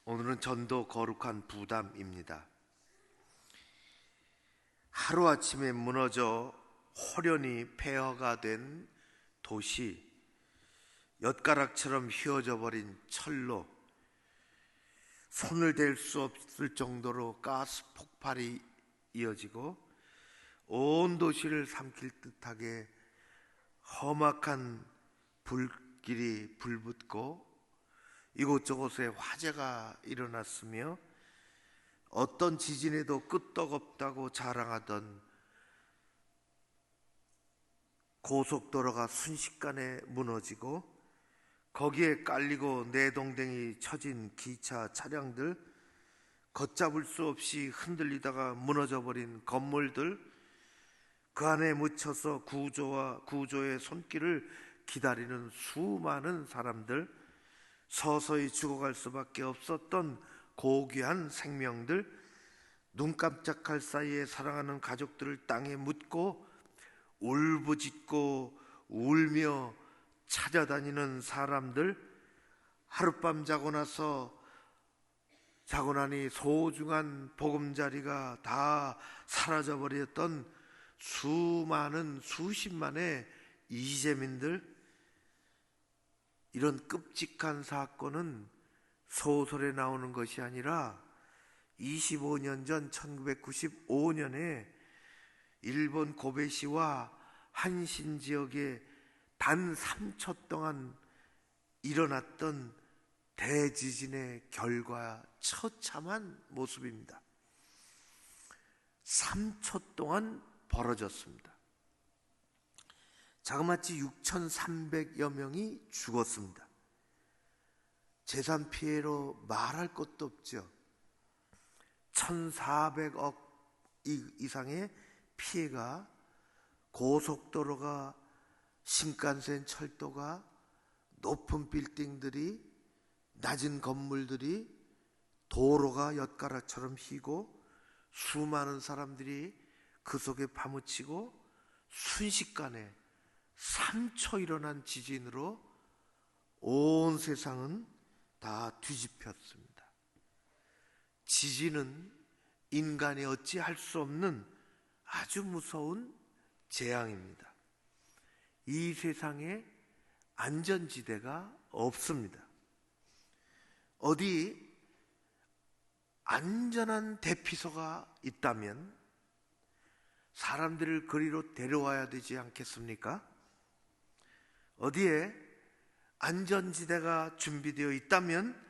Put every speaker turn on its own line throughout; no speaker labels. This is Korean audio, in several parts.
오늘은 전도 거룩한 부담입니다. 하루아침에 무너져 호련히 폐허가 된 도시, 엿가락처럼 휘어져 버린 철로, 손을 댈 수 없을 정도로 가스 폭발이 이어지고 온 도시를 삼킬 듯하게 험악한 불길이 불붙고 이곳저곳에 화재가 일어났으며 어떤 지진에도 끄떡없다고 자랑하던 고속도로가 순식간에 무너지고 거기에 깔리고 내동댕이 쳐진 기차 차량들, 걷잡을 수 없이 흔들리다가 무너져버린 건물들, 그 안에 묻혀서 구조의 손길을 기다리는 수많은 사람들, 서서히 죽어갈 수밖에 없었던 고귀한 생명들, 눈 깜짝할 사이에 사랑하는 가족들을 땅에 묻고 울부짖고 울며 찾아다니는 사람들, 하룻밤 자고 나니 소중한 보금자리가 다 사라져버렸던 수십만의 이재민들, 이런 끔찍한 사건은 소설에 나오는 것이 아니라 25년 전 1995년에 일본 고베시와 한신 지역에 단 3초 동안 일어났던 대지진의 결과 처참한 모습입니다. 3초 동안 벌어졌습니다. 자그마치 6,300여 명이 죽었습니다. 재산 피해로 말할 것도 없죠. 1,400억 이상의 피해가, 고속도로가, 신칸센 철도가, 높은 빌딩들이, 낮은 건물들이, 도로가 엿가락처럼 휘고 수많은 사람들이 그 속에 파묻히고 순식간에 3초 일어난 지진으로 온 세상은 다 뒤집혔습니다. 지진은 인간이 어찌할 수 없는 아주 무서운 재앙입니다. 이 세상에 안전지대가 없습니다. 어디 안전한 대피소가 있다면 사람들을 그리로 데려와야 되지 않겠습니까? 어디에 안전지대가 준비되어 있다면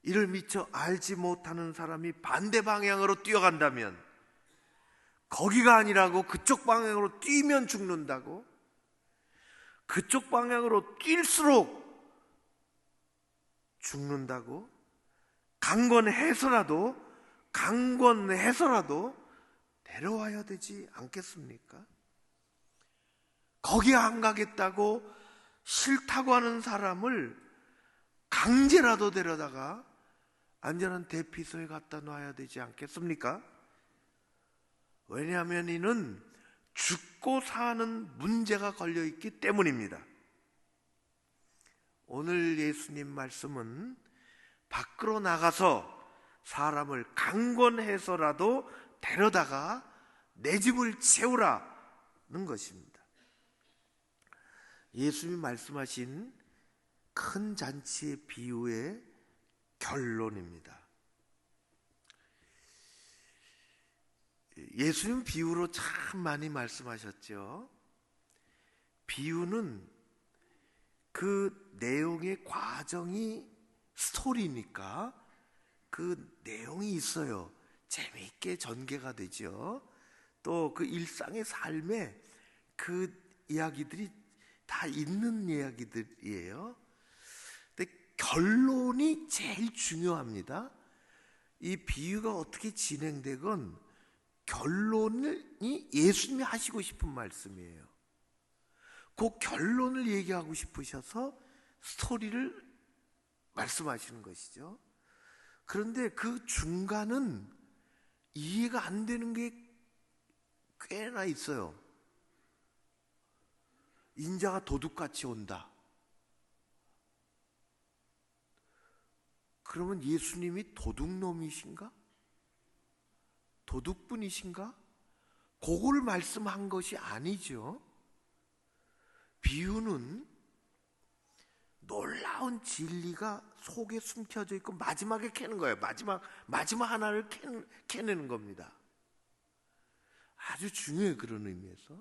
이를 미처 알지 못하는 사람이 반대 방향으로 뛰어간다면, 거기가 아니라고 그쪽 방향으로 뛰면 죽는다고, 그쪽 방향으로 뛸수록 죽는다고, 강권해서라도 데려와야 되지 않겠습니까? 거기 안 가겠다고 싫다고 하는 사람을 강제라도 데려다가 안전한 대피소에 갖다 놔야 되지 않겠습니까? 왜냐하면 이는 죽고 사는 문제가 걸려있기 때문입니다. 오늘 예수님 말씀은 밖으로 나가서 사람을 강권해서라도 데려다가 내 집을 채우라는 것입니다. 예수님이 말씀하신 큰 잔치의 비유의 결론입니다. 예수님 비유로 참 많이 말씀하셨죠. 비유는 그 내용의 과정이 스토리니까 그 내용이 있어요. 재미있게 전개가 되죠. 또 그 일상의 삶에 그 이야기들이 다 있는 이야기들이에요. 근데 결론이 제일 중요합니다. 이 비유가 어떻게 진행되건 결론이 예수님이 하시고 싶은 말씀이에요. 그 결론을 얘기하고 싶으셔서 스토리를 말씀하시는 것이죠. 그런데 그 중간은 이해가 안 되는 게 꽤나 있어요. 인자가 도둑같이 온다. 그러면 예수님이 도둑놈이신가? 도둑분이신가? 그걸 말씀한 것이 아니죠. 비유는 놀라운 진리가 속에 숨겨져 있고 마지막에 캐는 거예요. 마지막 하나를 캐내는 겁니다. 아주 중요해요. 그런 의미에서.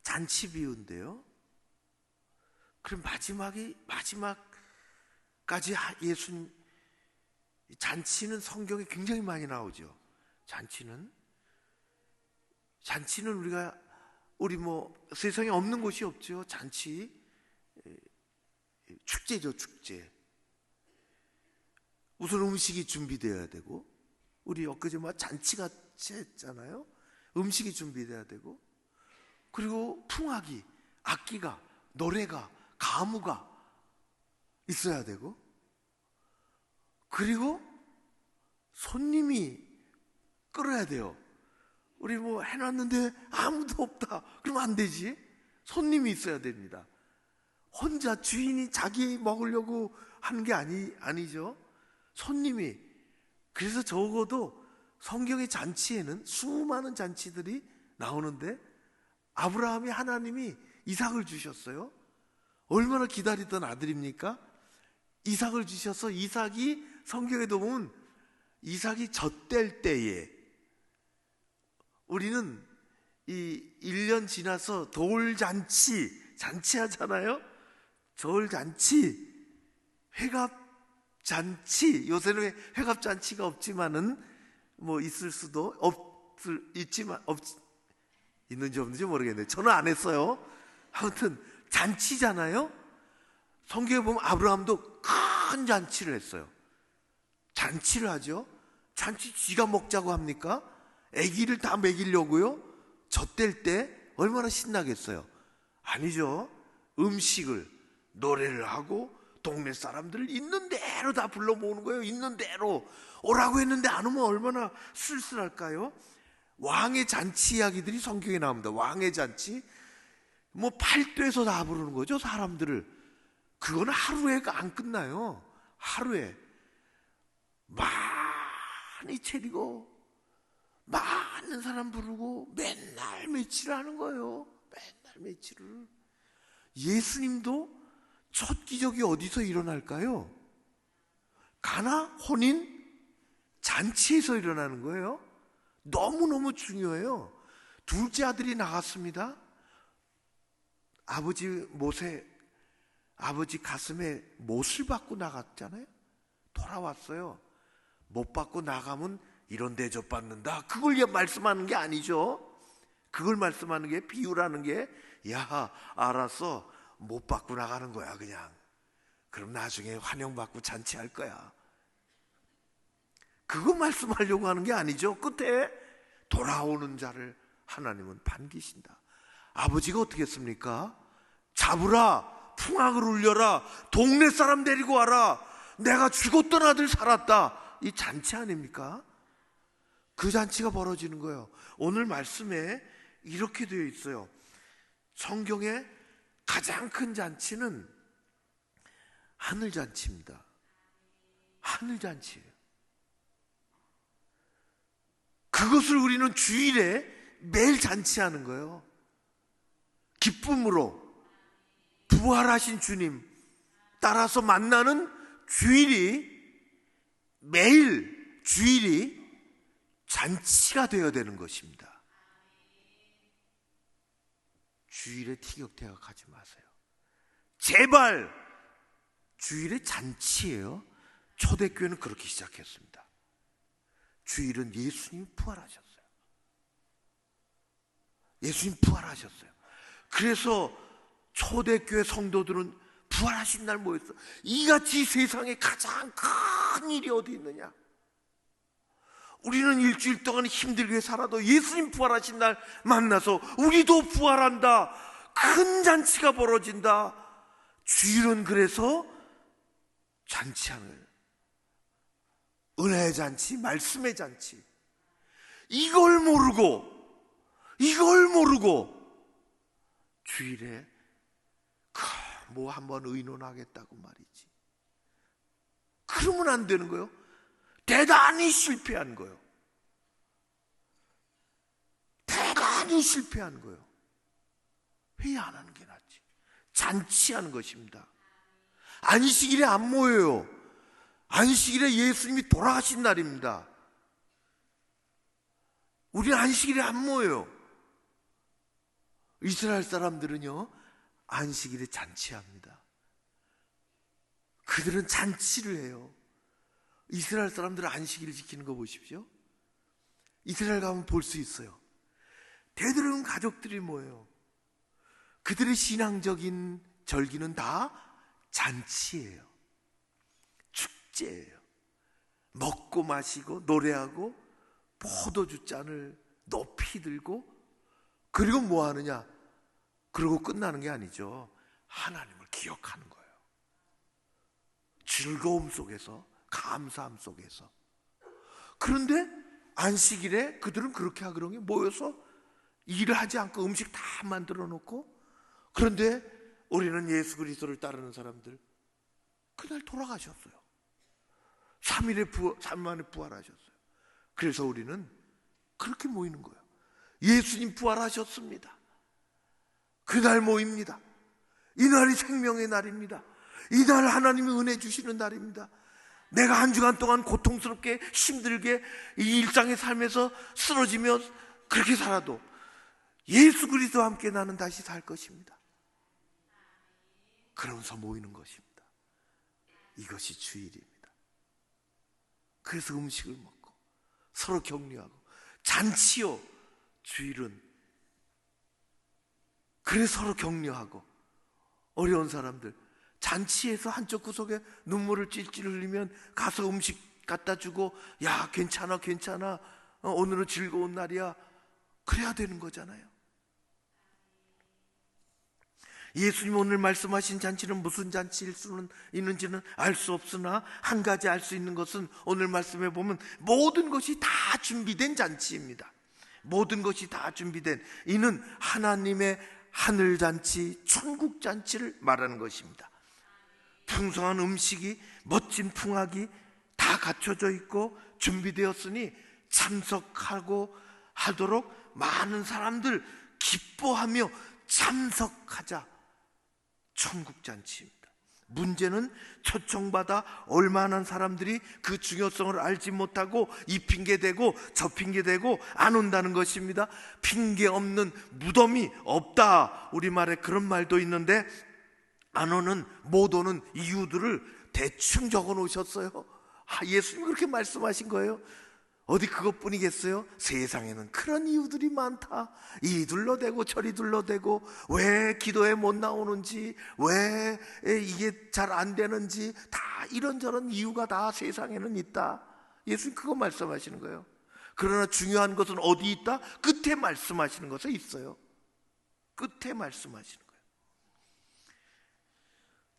잔치 비유인데요. 그럼 마지막까지 예수님, 잔치는 성경에 굉장히 많이 나오죠. 잔치는 우리 세상에 없는 곳이 없죠. 잔치, 축제죠, 축제. 우선 음식이 준비되어야 되고, 우리 엊그제 잔치같이 했잖아요. 음식이 준비되어야 되고, 그리고 풍악이, 악기가, 노래가, 가무가 있어야 되고, 그리고 손님이 끌어야 돼요. 우리 해놨는데 아무도 없다. 그러면 안 되지. 손님이 있어야 됩니다. 혼자 주인이 자기 먹으려고 하는 게 아니죠. 손님이. 그래서 적어도 성경의 잔치에는 수많은 잔치들이 나오는데 아브라함이 하나님이 이삭을 주셨어요. 얼마나 기다리던 아들입니까? 이삭을 주셔서 이삭이 성경에도 보면 이삭이 젖될 때에 우리는 이 1년 지나서 잔치하잖아요. 돌잔치, 회갑잔치. 요새는 회갑잔치가 없지만은 있을 수도 있는지 없는지 모르겠네요. 저는 안 했어요. 아무튼 잔치잖아요. 성경에 보면 아브라함도 큰 잔치를 했어요. 잔치를 하죠. 잔치 쥐가 먹자고 합니까? 아기를 다 먹이려고요? 젖될 때 얼마나 신나겠어요? 아니죠. 음식을, 노래를 하고 동네 사람들을 있는 대로 다 불러 모으는 거예요. 있는 대로. 오라고 했는데 안 오면 얼마나 쓸쓸할까요? 왕의 잔치 이야기들이 성경에 나옵니다. 왕의 잔치. 8도에서 다 부르는 거죠, 사람들을. 그거는 하루에 안 끝나요. 하루에 많이 차리고 많은 사람 부르고 맨날 며칠 하는 거예요. 맨날 며칠을. 예수님도 첫 기적이 어디서 일어날까요? 가나 혼인 잔치에서 일어나는 거예요. 너무너무 중요해요. 둘째 아들이 나갔습니다. 아버지 가슴에 못을 받고 나갔잖아요. 돌아왔어요. 못 받고 나가면 이런 대접 받는다. 그걸 말씀하는 게 아니죠. 그걸 말씀하는 게, 비유라는 게, 알았어. 못 받고 나가는 거야, 그냥. 그럼 나중에 환영받고 잔치할 거야. 그거 말씀하려고 하는 게 아니죠. 끝에 돌아오는 자를 하나님은 반기신다. 아버지가 어떻게 했습니까? 잡으라, 풍악을 울려라, 동네 사람 데리고 와라, 내가 죽었던 아들 살았다. 이 잔치 아닙니까? 그 잔치가 벌어지는 거예요. 오늘 말씀에 이렇게 되어 있어요. 성경의 가장 큰 잔치는 하늘잔치입니다. 하늘잔치예요. 그것을 우리는 주일에 매일 잔치하는 거예요. 기쁨으로 부활하신 주님 따라서 만나는 매일 주일이 잔치가 되어야 되는 것입니다. 주일에 티격태격하지 마세요. 제발. 주일에 잔치예요. 초대교회는 그렇게 시작했습니다. 주일은 예수님 부활하셨어요. 예수님 부활하셨어요. 그래서 초대교회 성도들은 부활하신 날 모였어. 이같이 세상에 가장 큰 일이 어디 있느냐? 우리는 일주일 동안 힘들게 살아도 예수님 부활하신 날 만나서 우리도 부활한다. 큰 잔치가 벌어진다. 주일은 그래서 잔치하는, 은혜의 잔치, 말씀의 잔치. 이걸 모르고 주일에 한번 의논하겠다고 말이지. 그러면 안 되는 거예요. 대단히 실패한 거예요. 대단히 실패한 거예요. 회의 안 하는 게 낫지. 잔치하는 것입니다. 안식일에 안 모여요. 안식일에 예수님이 돌아가신 날입니다. 우리는 안식일에 안 모여요. 이스라엘 사람들은요, 안식일에 잔치합니다. 그들은 잔치를 해요. 이스라엘 사람들은 안식일을 지키는 거 보십시오. 이스라엘 가면 볼 수 있어요. 대부분 가족들이 모여요. 그들의 신앙적인 절기는 다 잔치예요. 축제예요. 먹고 마시고 노래하고 포도주 잔을 높이 들고, 그리고 뭐 하느냐? 그러고 끝나는 게 아니죠. 하나님을 기억하는 거예요. 즐거움 속에서, 감사함 속에서. 그런데 안식일에 그들은 그렇게 하그러니 모여서 일을 하지 않고 음식 다 만들어 놓고, 그런데 우리는 예수 그리스도를 따르는 사람들, 그날 돌아가셨어요. 3일 만에 부활하셨어요. 그래서 우리는 그렇게 모이는 거예요. 예수님 부활하셨습니다. 그날 모입니다. 이날이 생명의 날입니다. 이날 하나님이 은혜 주시는 날입니다. 내가 한 주간 동안 고통스럽게 힘들게 이 일상의 삶에서 쓰러지며 그렇게 살아도 예수 그리스도와 함께 나는 다시 살 것입니다. 그러면서 모이는 것입니다. 이것이 주일입니다. 그래서 음식을 먹고 서로 격려하고 잔치요, 주일은. 그래서 서로 격려하고, 어려운 사람들 잔치에서 한쪽 구석에 눈물을 찔찔 흘리면 가서 음식 갖다 주고, 야 괜찮아 괜찮아, 오늘은 즐거운 날이야, 그래야 되는 거잖아요. 예수님 오늘 말씀하신 잔치는 무슨 잔치일 수는 있는지는 알 수 없으나, 한 가지 알 수 있는 것은 오늘 말씀에 보면 모든 것이 다 준비된 잔치입니다. 모든 것이 다 준비된, 이는 하나님의 하늘잔치, 천국잔치를 말하는 것입니다. 풍성한 음식이, 멋진 풍악이 다 갖춰져 있고 준비되었으니 참석하고 하도록 많은 사람들 기뻐하며 참석하자. 천국잔치입니다. 문제는 초청받아 얼마나 사람들이 그 중요성을 알지 못하고 이 핑계대고 저 핑계대고 안 온다는 것입니다. 핑계 없는 무덤이 없다, 우리말에 그런 말도 있는데, 안 오는, 못 오는 이유들을 대충 적어 놓으셨어요. 예수님이 그렇게 말씀하신 거예요. 어디 그것뿐이겠어요? 세상에는 그런 이유들이 많다. 이 둘러대고 저리 둘러대고, 왜 기도에 못 나오는지, 왜 이게 잘 안 되는지, 다 이런저런 이유가 다 세상에는 있다. 예수님 그거 말씀하시는 거예요. 그러나 중요한 것은 어디 있다? 끝에 말씀하시는 것에 있어요. 끝에 말씀하시는 거예요.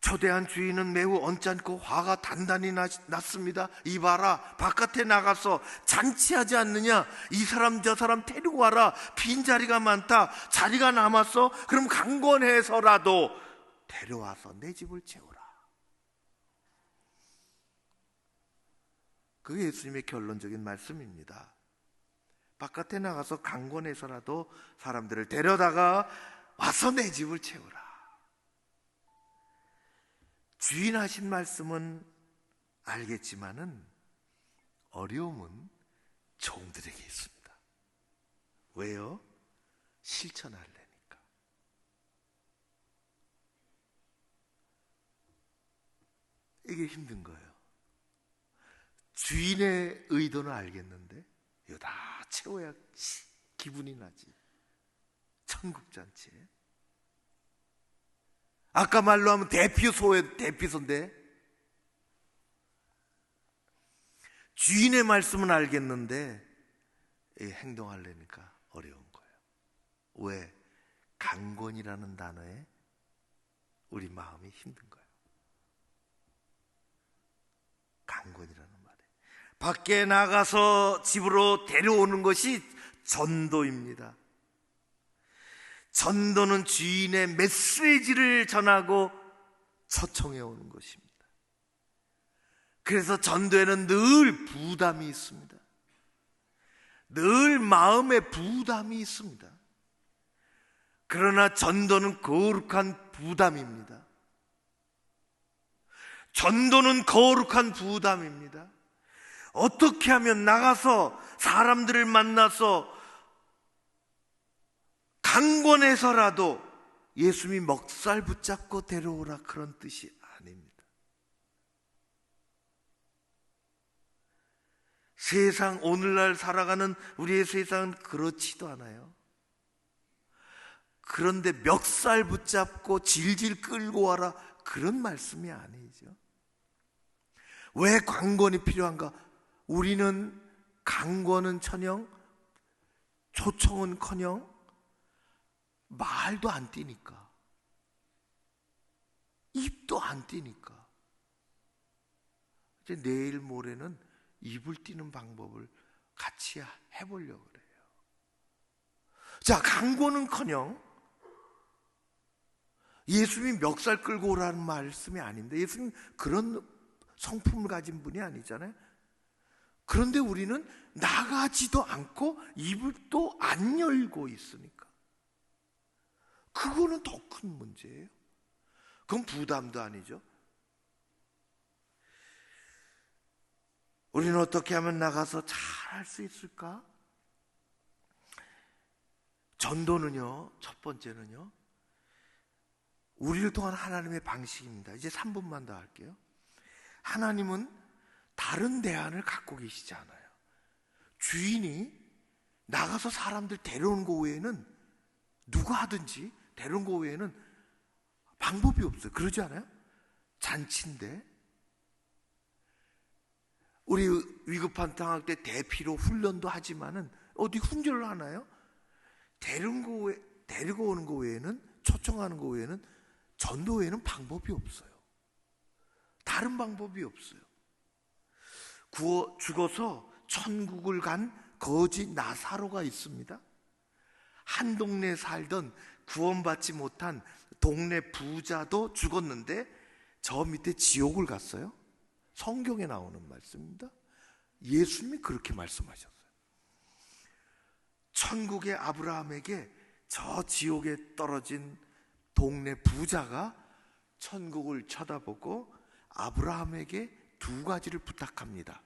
초대한 주인은 매우 언짢고 화가 단단히 났습니다. 이봐라, 바깥에 나가서 잔치하지 않느냐? 이 사람 저 사람 데리고 와라. 빈자리가 많다. 자리가 남았어. 그럼 강권해서라도 데려와서 내 집을 채워라. 그게 예수님의 결론적인 말씀입니다. 바깥에 나가서 강권해서라도 사람들을 데려다가 와서 내 집을 채워라. 주인 하신 말씀은 알겠지만은 어려움은 종들에게 있습니다. 왜요? 실천하려니까. 이게 힘든 거예요. 주인의 의도는 알겠는데 이거 다 채워야 기분이 나지. 천국잔치에. 아까 말로 하면 대피소인데, 주인의 말씀은 알겠는데 행동하려니까 어려운 거예요. 왜? 강권이라는 단어에 우리 마음이 힘든 거예요. 강권이라는 말에 밖에 나가서 집으로 데려오는 것이 전도입니다. 전도는 주인의 메시지를 전하고 초청해 오는 것입니다. 그래서 전도에는 늘 부담이 있습니다. 늘 마음에 부담이 있습니다. 그러나 전도는 거룩한 부담입니다. 전도는 거룩한 부담입니다. 어떻게 하면 나가서 사람들을 만나서 강권해서라도 예수님이 먹살 붙잡고 데려오라, 그런 뜻이 아닙니다. 세상, 오늘날 살아가는 우리의 세상은 그렇지도 않아요. 그런데 멱살 붙잡고 질질 끌고 와라, 그런 말씀이 아니죠. 왜 강권이 필요한가? 우리는 강권은커녕 초청은커녕 말도 안 띄니까, 입도 안 띄니까 이제 내일 모레는 입을 띄는 방법을 같이 해보려고 그래요. 자, 강권은커녕 예수님이 멱살 끌고 오라는 말씀이 아닌데, 예수님 그런 성품을 가진 분이 아니잖아요. 그런데 우리는 나가지도 않고 입을 또 안 열고 있으니까 그거는 더 큰 문제예요. 그건 부담도 아니죠. 우리는 어떻게 하면 나가서 잘 할 수 있을까? 전도는요, 첫 번째는요, 우리를 통한 하나님의 방식입니다. 이제 3분만 더 할게요. 하나님은 다른 대안을 갖고 계시지 않아요. 주인이 나가서 사람들 데려오는 거 외에는, 누가 하든지 데려오는 거 외에는 방법이 없어요. 그러지 않아요? 잔치인데 우리 위급한 상황 때 대피로 훈련도 하지만은 어디 훈련을 하나요? 데리고 오는 거 외에는, 초청하는 거 외에는, 전도 외에는 방법이 없어요. 다른 방법이 없어요. 죽어서 천국을 간 거지 나사로가 있습니다. 한 동네에 살던 구원받지 못한 동네 부자도 죽었는데 저 밑에 지옥을 갔어요. 성경에 나오는 말씀입니다. 예수님이 그렇게 말씀하셨어요. 천국의 아브라함에게 저 지옥에 떨어진 동네 부자가 천국을 쳐다보고 아브라함에게 두 가지를 부탁합니다.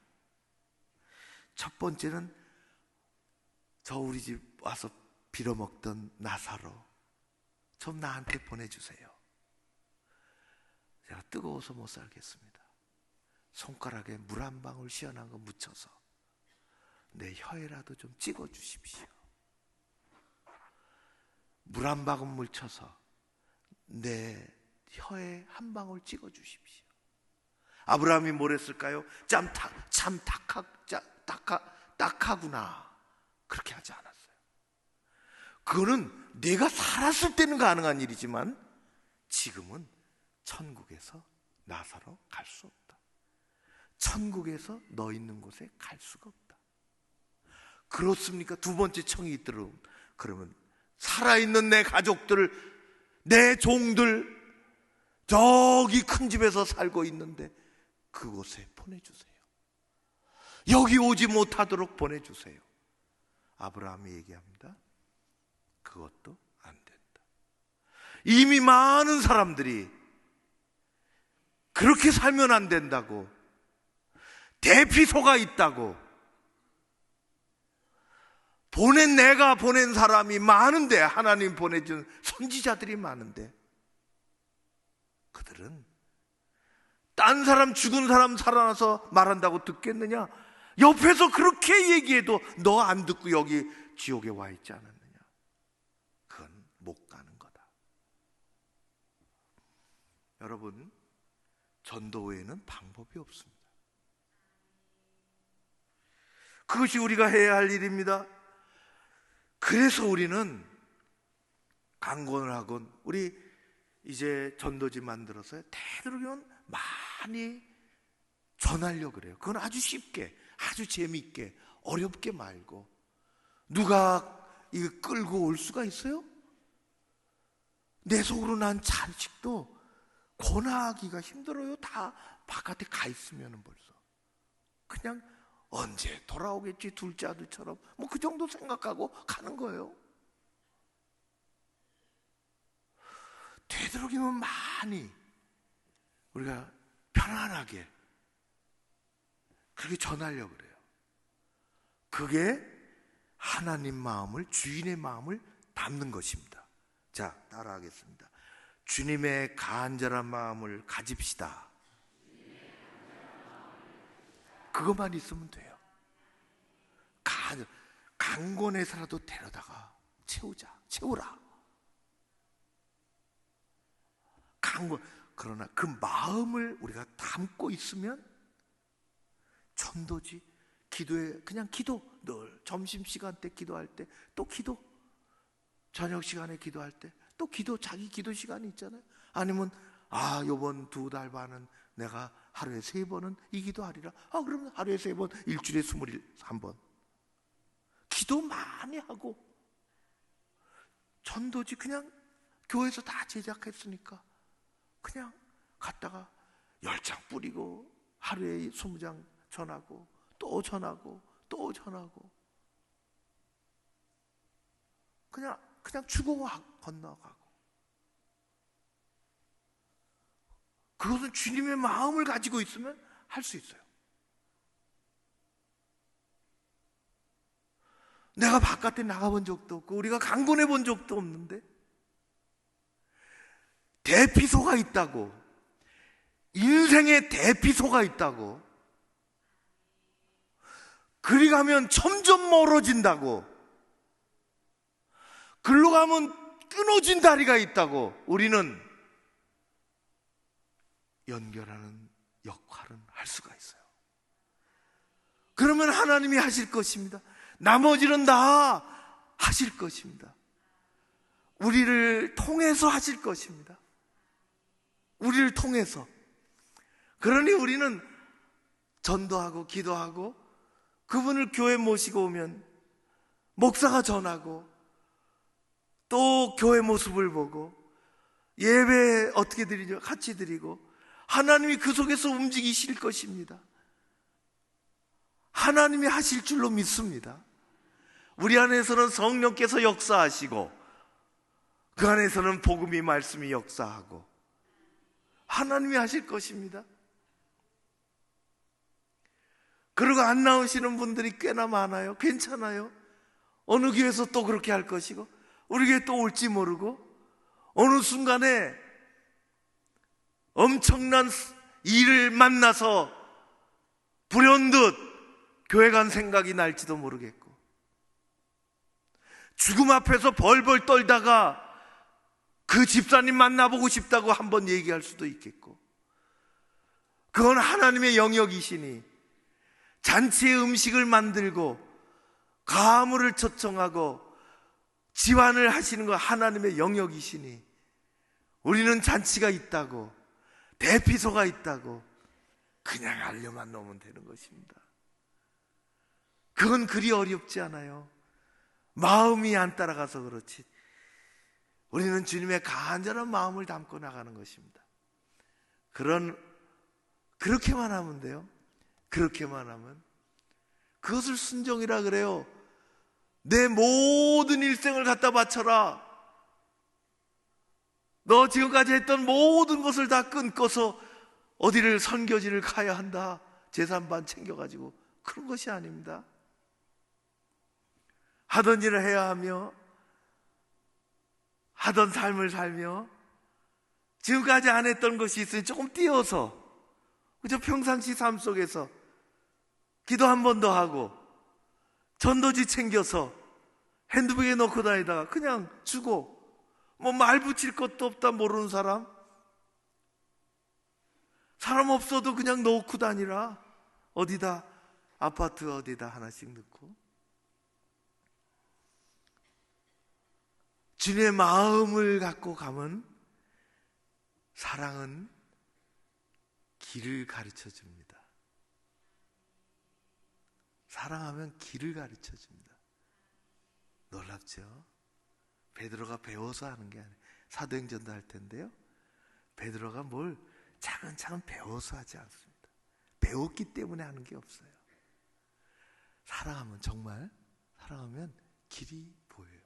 첫 번째는 저 우리 집 와서 빌어먹던 나사로 좀 나한테 보내주세요. 제가 뜨거워서 못 살겠습니다. 손가락에 물 한 방울 시원한 거 묻혀서 내 혀에라도 좀 찍어주십시오. 물 한 방울 묻혀서 내 혀에 한 방울 찍어주십시오. 아브라함이 뭘 했을까요? 참 딱하구나, 그렇게 하지 않았어요. 그거는 내가 살았을 때는 가능한 일이지만 지금은 천국에서 나사로 갈 수 없다. 천국에서 너 있는 곳에 갈 수가 없다. 그렇습니까? 두 번째 청이 있도록, 그러면 살아있는 내 가족들, 내 종들 저기 큰 집에서 살고 있는데 그곳에 보내주세요. 여기 오지 못하도록 보내주세요. 아브라함이 얘기합니다. 그것도 안 된다. 이미 많은 사람들이 그렇게 살면 안 된다고, 대피소가 있다고, 내가 보낸 사람이 많은데, 하나님 보내준 선지자들이 많은데, 그들은 딴 사람, 죽은 사람 살아나서 말한다고 듣겠느냐? 옆에서 그렇게 얘기해도 너 안 듣고 여기 지옥에 와 있지 않았느냐? 그건 못 가는 거다. 여러분, 전도 외에는 방법이 없습니다. 그것이 우리가 해야 할 일입니다. 그래서 우리는 강권을 하건, 우리 이제 전도지 만들어서 되도록이면 많이 전하려고 그래요. 그건 아주 쉽게, 아주 재미있게, 어렵게 말고. 누가 이거 끌고 올 수가 있어요? 내 속으로 난 자식도 권하기가 힘들어요. 다 바깥에 가 있으면 벌써. 그냥 언제 돌아오겠지 둘째 아들처럼 뭐 그 정도 생각하고 가는 거예요. 되도록이면 많이 우리가 편안하게 그렇게 전하려고 그래요. 그게 하나님 마음을, 주인의 마음을 담는 것입니다. 자, 따라하겠습니다. 주님의 간절한 마음을 가집시다. 그것만 있으면 돼요. 강권해서라도 데려다가 채우라. 그러나 그 마음을 우리가 담고 있으면 전도지, 기도에 그냥 기도, 늘 점심시간 때 기도할 때 또 기도, 저녁 시간에 기도할 때 또 기도, 자기 기도 시간이 있잖아요. 아니면 요번 2달 반은 내가 하루에 3번은 이 기도하리라. 그러면 하루에 3번, 일주일에 21번 기도 많이 하고, 전도지 그냥 교회에서 다 제작했으니까 그냥 갔다가 10장 뿌리고 하루에 20장 전하고 또 전하고 또 전하고 그냥 주고 건너가고. 그것은 주님의 마음을 가지고 있으면 할 수 있어요. 내가 바깥에 나가본 적도 없고 우리가 강권해 본 적도 없는데 대피소가 있다고, 인생의 대피소가 있다고, 그리 가면 점점 멀어진다고, 글로 가면 끊어진 다리가 있다고, 우리는 연결하는 역할은 할 수가 있어요. 그러면 하나님이 하실 것입니다. 나머지는 다 하실 것입니다. 우리를 통해서 하실 것입니다. 우리를 통해서. 그러니 우리는 전도하고 기도하고 그분을 교회 모시고 오면 목사가 전하고 또 교회 모습을 보고 예배 어떻게 드리죠? 같이 드리고 하나님이 그 속에서 움직이실 것입니다. 하나님이 하실 줄로 믿습니다. 우리 안에서는 성령께서 역사하시고 그 안에서는 복음이, 말씀이 역사하고 하나님이 하실 것입니다. 그러고 안 나오시는 분들이 꽤나 많아요. 괜찮아요. 어느 교회에서 또 그렇게 할 것이고 우리 교회 또 올지 모르고 어느 순간에 엄청난 일을 만나서 불현듯 교회 간 생각이 날지도 모르겠고, 죽음 앞에서 벌벌 떨다가 그 집사님 만나보고 싶다고 한번 얘기할 수도 있겠고, 그건 하나님의 영역이시니 잔치의 음식을 만들고 가물을 초청하고 지환을 하시는 건 하나님의 영역이시니 우리는 잔치가 있다고, 대피소가 있다고 그냥 알려만 놓으면 되는 것입니다. 그건 그리 어렵지 않아요. 마음이 안 따라가서 그렇지 우리는 주님의 간절한 마음을 담고 나가는 것입니다. 그렇게만 하면 돼요. 그렇게만 하면. 그것을 순종이라 그래요. 내 모든 일생을 갖다 바쳐라. 너 지금까지 했던 모든 것을 다 끊고서 어디를 선교지를 가야 한다. 재산반 챙겨가지고 그런 것이 아닙니다. 하던 일을 해야 하며 하던 삶을 살며 지금까지 안 했던 것이 있으니 조금 띄어서 그저 평상시 삶 속에서 기도 한 번 더 하고 전도지 챙겨서 핸드백에 넣고 다니다가 그냥 주고 뭐 말 붙일 것도 없다. 모르는 사람 없어도 그냥 놓고 다니라. 어디다 아파트 어디다 하나씩 넣고. 주님의 마음을 갖고 가면 사랑은 길을 가르쳐 줍니다. 사랑하면 길을 가르쳐 줍니다. 놀랍죠? 베드로가 배워서 하는 게 아니에요. 사도행전도 할 텐데요, 베드로가 뭘 차근차근 배워서 하지 않습니다. 배웠기 때문에 하는 게 없어요. 사랑하면, 정말 사랑하면 길이 보여요.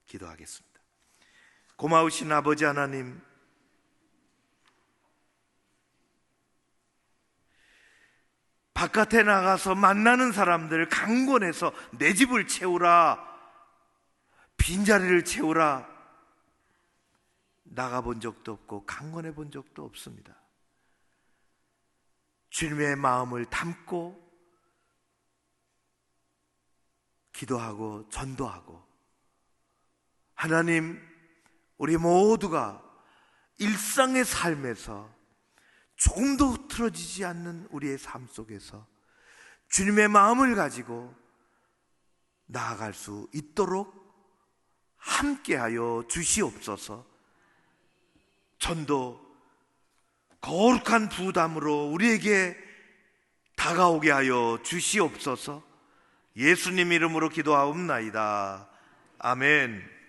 기도하겠습니다. 고마우신 아버지 하나님, 바깥에 나가서 만나는 사람들 강권해서 내 집을 채우라, 빈자리를 채우라 나가본 적도 없고 강권해 본 적도 없습니다. 주님의 마음을 담고 기도하고 전도하고, 하나님, 우리 모두가 일상의 삶에서 조금도 흐트러지지 않는 우리의 삶 속에서 주님의 마음을 가지고 나아갈 수 있도록 함께하여 주시옵소서. 전도 거룩한 부담으로 우리에게 다가오게 하여 주시옵소서. 예수님 이름으로 기도하옵나이다. 아멘.